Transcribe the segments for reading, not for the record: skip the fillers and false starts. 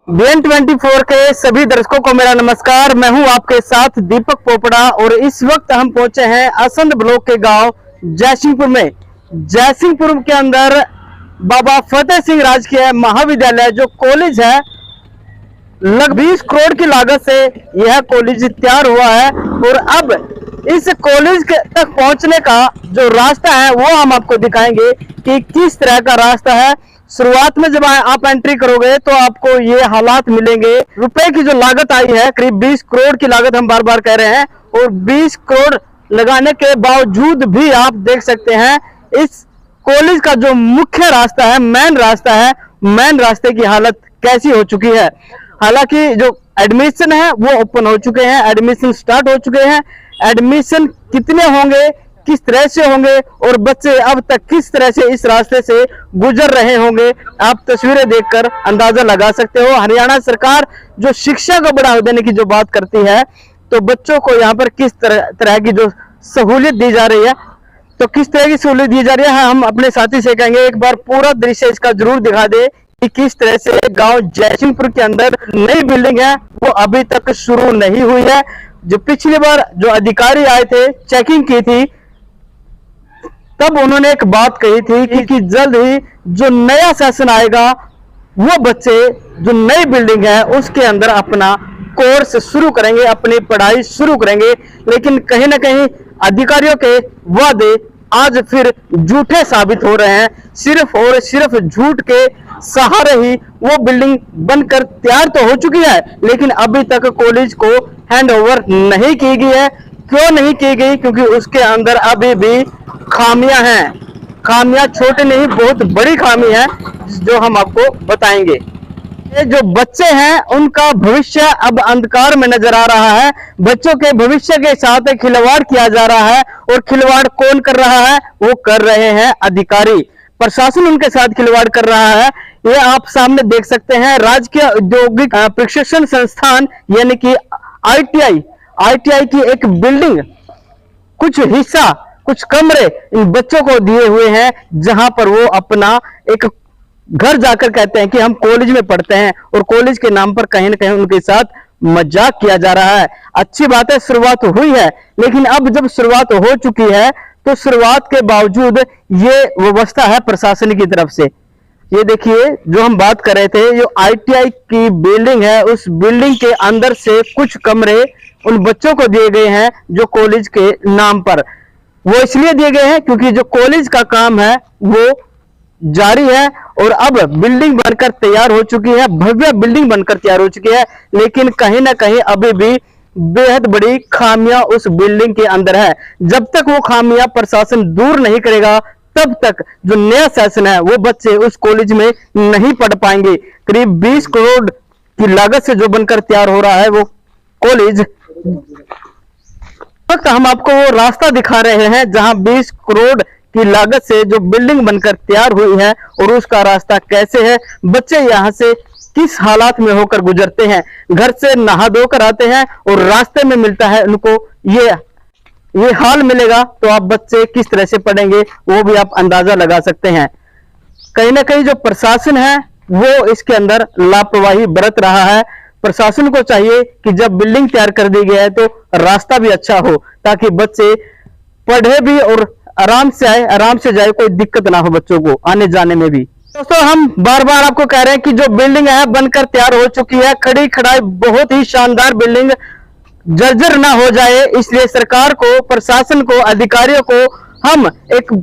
BN24 के सभी दर्शकों को मेरा नमस्कार। मैं हूं आपके साथ दीपक पोपड़ा और इस वक्त हम पहुंचे हैं असंध ब्लॉक के गांव जयसिंहपुर में। जयसिंहपुर के अंदर बाबा फतेह सिंह राजकीय महाविद्यालय जो कॉलेज है, लगभग 20 करोड़ की लागत से यह कॉलेज तैयार हुआ है और अब इस कॉलेज तक पहुंचने का जो रास्ता है वो हम आपको दिखाएंगे कि किस तरह का रास्ता है। शुरुआत में जब आप एंट्री करोगे तो आपको ये हालात मिलेंगे। रुपए की जो लागत आई है, करीब 20 करोड़ की लागत हम बार बार कह रहे हैं, और 20 करोड़ लगाने के बावजूद भी आप देख सकते हैं इस कॉलेज का जो मुख्य रास्ता है, मेन रास्ता है, मेन रास्ते की हालत कैसी हो चुकी है। हालांकि जो एडमिशन है वो ओपन हो चुके हैं, एडमिशन स्टार्ट हो चुके हैं। एडमिशन कितने होंगे, किस तरह से होंगे और बच्चे अब तक किस तरह से इस रास्ते से गुजर रहे होंगे, आप तस्वीरें देखकर अंदाजा लगा सकते हो। हरियाणा सरकार जो शिक्षा को बढ़ावा देने की जो बात करती है, तो बच्चों को यहाँ पर किस तरह की जो सहूलियत दी जा रही है, तो किस तरह की सहूलियत दी जा रही है, हम अपने साथी से कहेंगे एक बार पूरा दृश्य इसका जरूर दिखा दे कि किस तरह से गांव जयसिंहपुर के अंदर नई बिल्डिंग है वो अभी तक शुरू नहीं हुई है। जो पिछली बार जो अधिकारी आए थे, चेकिंग की थी, तब उन्होंने एक बात कही थी कि जल्द ही जो नया सेशन आएगा वो बच्चे जो नई बिल्डिंग है उसके अंदर अपना कोर्स शुरू करेंगे, अपनी पढ़ाई शुरू करेंगे। लेकिन कहीं ना कहीं अधिकारियों के वादे आज फिर झूठे साबित हो रहे हैं। सिर्फ और सिर्फ झूठ के सहारे ही वो बिल्डिंग बनकर तैयार तो हो चुकी है, लेकिन अभी तक कॉलेज को हैंडओवर नहीं की गई है। क्यों नहीं की गई? क्योंकि उसके अंदर अभी भी खामियां हैं। खामियां छोटी नहीं, बहुत बड़ी खामी है जो हम आपको बताएंगे। ये जो बच्चे हैं उनका भविष्य अब अंधकार में नजर आ रहा है। बच्चों के भविष्य के साथ खिलवाड़ किया जा रहा है, और खिलवाड़ कौन कर रहा है? वो कर रहे हैं अधिकारी, प्रशासन उनके साथ खिलवाड़ कर रहा है। ये आप सामने देख सकते हैं। राजकीय औद्योगिक प्रशिक्षण संस्थान यानी कि ITI की एक बिल्डिंग, कुछ हिस्सा, कुछ कमरे इन बच्चों को दिए हुए हैं, जहां पर वो अपना एक घर जाकर कहते हैं कि हम कॉलेज में पढ़ते हैं, और कॉलेज के नाम पर कहीं ना कहीं उनके साथ मजाक किया जा रहा है। अच्छी बात है, शुरुआत हुई है, लेकिन अब जब शुरुआत हो चुकी है तो शुरुआत के बावजूद ये व्यवस्था है प्रशासन की तरफ से। ये देखिए जो हम बात कर रहे थे, जो ITI की बिल्डिंग है, उस बिल्डिंग के अंदर से कुछ कमरे उन बच्चों को दिए गए हैं जो कॉलेज के नाम पर। वो इसलिए दिए गए हैं क्योंकि जो कॉलेज का काम है वो जारी है, और अब बिल्डिंग बनकर तैयार हो चुकी है, भव्य बिल्डिंग बनकर तैयार हो चुकी है। लेकिन कहीं ना कहीं अभी भी बेहद बड़ी खामियां उस बिल्डिंग के अंदर है। जब तक वो खामियां प्रशासन दूर नहीं करेगा, तब तक जो नया सेशन है वो बच्चे उस कॉलेज में नहीं पढ़ पाएंगे। करीब 20 करोड़ की लागत से जो बनकर तैयार हो रहा है वो कॉलेज, वक्त हम आपको वो रास्ता दिखा रहे हैं जहां 20 करोड़ की लागत से जो बिल्डिंग बनकर तैयार हुई है, और उसका रास्ता कैसे है, बच्चे यहां से किस हालात में होकर गुजरते हैं। घर से नहा धोकर आते हैं और रास्ते में मिलता है उनको ये हाल मिलेगा, तो आप बच्चे किस तरह से पढ़ेंगे वो भी आप अंदाजा लगा सकते हैं। कहीं ना कहीं जो प्रशासन है वो इसके अंदर लापरवाही बरत रहा है। प्रशासन को चाहिए कि जब बिल्डिंग तैयार कर दी गई है तो रास्ता भी अच्छा हो, ताकि बच्चे पढ़े भी और आराम से आए, आराम से जाए, कोई दिक्कत ना हो बच्चों को आने जाने में भी। दोस्तों हम बार बार आपको कह रहे हैं कि जो बिल्डिंग है बनकर तैयार हो चुकी है, खड़ी खड़ाई बहुत ही शानदार बिल्डिंग, जर्जर ना हो जाए, इसलिए सरकार को, प्रशासन को, अधिकारियों को हम एक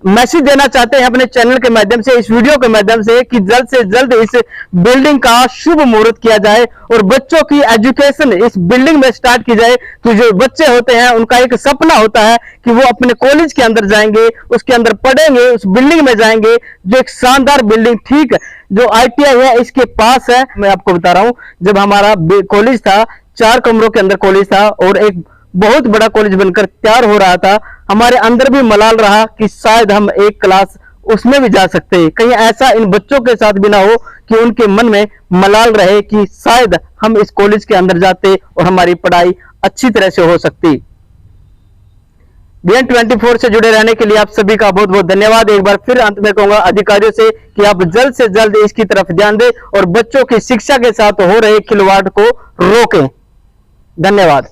मैसेज देना चाहते हैं अपने चैनल के माध्यम से, इस वीडियो के माध्यम से, कि जल्द से जल्द इस बिल्डिंग का शुभ मुहूर्त किया जाए और बच्चों की एजुकेशन इस बिल्डिंग में स्टार्ट की जाए। तो जो बच्चे होते हैं उनका एक सपना होता है कि वो अपने कॉलेज के अंदर जाएंगे, उसके अंदर पढ़ेंगे, उस बिल्डिंग में जाएंगे, जो एक शानदार बिल्डिंग ठीक जो ITI है इसके पास है। मैं आपको बता रहा हूं, जब हमारा कॉलेज था, 4 कमरों के अंदर कॉलेज था और एक बहुत बड़ा कॉलेज बनकर तैयार हो रहा था, हमारे अंदर भी मलाल रहा कि शायद हम एक क्लास उसमें भी जा सकते हैं। कहीं ऐसा इन बच्चों के साथ भी ना हो कि उनके मन में मलाल रहे कि शायद हम इस कॉलेज के अंदर जाते और हमारी पढ़ाई अच्छी तरह से हो सकती। BN24 से जुड़े रहने के लिए आप सभी का बहुत बहुत धन्यवाद। एक बार फिर अंत में कहूंगा अधिकारियों से कि आप जल्द से जल्द इसकी तरफ ध्यान दें और बच्चों की शिक्षा के साथ हो रहे खिलवाड़ को रोकें। धन्यवाद।